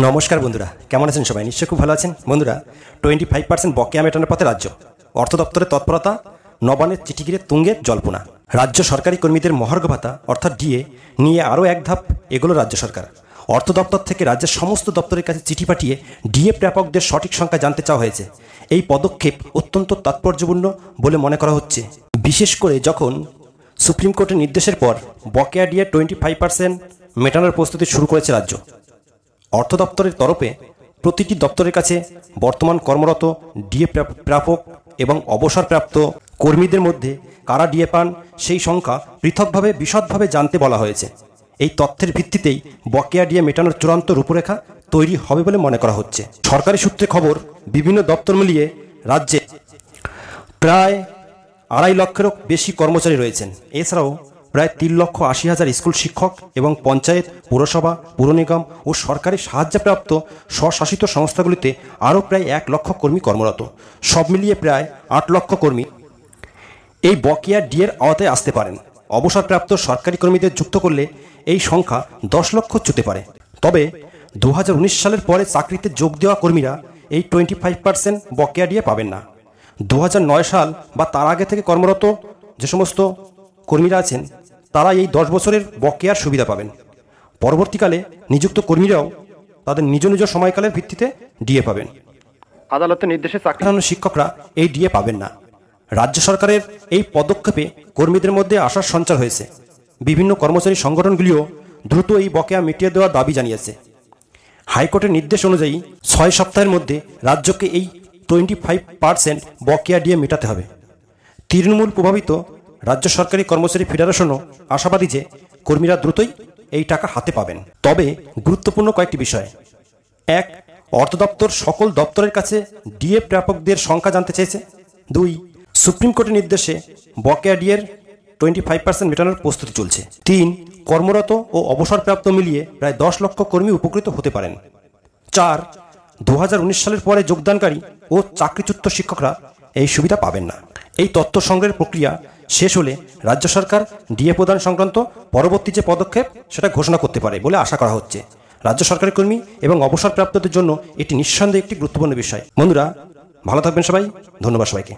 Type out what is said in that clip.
নমস্কার বন্ধুরা, কেমন আছেন সবাই? নিশ্চয়ই খুব ভালো আছেন। বন্ধুরা, 25% বকেয়া মেটানোর পথে রাজ্য। অর্থ দপ্তরের তৎপরতা, নবান্নের চিঠিগিরে তুঙ্গে জল্পনা। রাজ্য সরকারি কর্মীদের মহার্ঘ ভাতা অর্থাৎ ডিএ নিয়ে আরও এক ধাপ এগোলো রাজ্য সরকার। অর্থ দপ্তর থেকে রাজ্যের সমস্ত দপ্তরের কাছে চিঠি পাঠিয়ে ডিএ প্রাপকদের সঠিক সংখ্যা জানতে চাওয়া হয়েছে। এই পদক্ষেপ অত্যন্ত তাৎপর্যপূর্ণ বলে মনে করা হচ্ছে, বিশেষ করে যখন সুপ্রিম কোর্টের নির্দেশের পর বকেয়া ডিএ 25% মেটানোর প্রস্তুতি শুরু করেছে রাজ্য। অর্থ দপ্তরের তরফে প্রতিটি দপ্তরের কাছে বর্তমান কর্মরত ডিএ প্রাপক এবং অবসরপ্রাপ্ত কর্মীদের মধ্যে কারা ডিএ পান সেই সংখ্যা পৃথকভাবে বিশদভাবে জানতে বলা হয়েছে। এই তথ্যের ভিত্তিতেই বকেয়া ডিএ মেটানোর চূড়ান্ত রূপরেখা তৈরি হবে বলে মনে করা হচ্ছে। সরকারি সূত্রে খবর, বিভিন্ন দপ্তর মিলিয়ে রাজ্যে প্রায় 2.5 লক্ষেরও বেশি কর্মচারী রয়েছেন। এছাড়াও প্রায় 3,80,000 স্কুল শিক্ষক এবং পঞ্চায়েত, পুরসভা, পুর নিগম ও সরকারি সাহায্যপ্রাপ্ত স্বশাসিত সংস্থাগুলিতে আরও প্রায় 1 লক্ষ কর্মী কর্মরত। সব মিলিয়ে প্রায় 8 লক্ষ কর্মী এই বকেয়া ডিএর আওতায় আসতে পারেন। অবসরপ্রাপ্ত সরকারি কর্মীদের যুক্ত করলে এই সংখ্যা 10 লক্ষ ছুঁতে পারে। তবে 2019 সালের পরে চাকরিতে যোগ দেওয়া কর্মীরা এই 25% বকেয়া ডিএ পাবেন না। 2009 সাল বা তার আগে থেকে কর্মরত যে সমস্ত কর্মীরা আছেন তারা এই 10 বছরের বকেয়ার সুবিধা পাবেন। পরবর্তীকালে নিযুক্ত কর্মীরাও তাদের নিজ নিজ সময়কালের ভিত্তিতে ডিএ পাবেন। আদালতের নির্দেশে চাকরিরত শিক্ষকরা এই ডিএ পাবেন না। রাজ্য সরকারের এই পদক্ষেপে কর্মীদের মধ্যে আশার সঞ্চার হয়েছে। বিভিন্ন কর্মচারী সংগঠনগুলিও দ্রুত এই বকেয়া মিটিয়ে দেওয়ার দাবি জানিয়েছে। হাইকোর্টের নির্দেশ অনুযায়ী 6 সপ্তাহের মধ্যে রাজ্যকে এই 25% বকেয়া ডিএ মেটাতে হবে। তৃণমূল প্রভাবিত রাজ্য সরকারি কর্মচারী ফেডারেশনও আশাবাদী যে কর্মীরা দ্রুতই এই টাকা হাতে পাবেন। তবে গুরুত্বপূর্ণ কয়েকটি বিষয়: 1. অর্থ দপ্তর সকল দপ্তরের কাছে ডিএ প্রাপকদের সংখ্যা জানতে চেয়েছে। 2. সুপ্রিম কোর্টের নির্দেশে বকেয়া ডিএর 25% মেটানোর প্রস্তুতি চলছে। 3. কর্মরত ও অবসরপ্রাপ্ত মিলিয়ে প্রায় 10 লক্ষ কর্মী উপকৃত হতে পারেন। 4. 2019 সালের পরে যোগদানকারী ও চাকরিচ্যুত শিক্ষকরা এই সুবিধা পাবেন না। এই তথ্য সংগ্রহের প্রক্রিয়া শেষ হলে রাজ্য সরকার ডিএ প্রদান সংক্রান্ত পরবর্তী যে পদক্ষেপ সেটা ঘোষণা করতে পারে বলে আশা করা হচ্ছে। রাজ্য সরকারি কর্মী এবং অবসরপ্রাপ্তদের জন্য এটি নিঃসন্দেহে একটি গুরুত্বপূর্ণ বিষয়। বন্ধুরা, ভালো থাকবেন সবাই। ধন্যবাদ সবাইকে।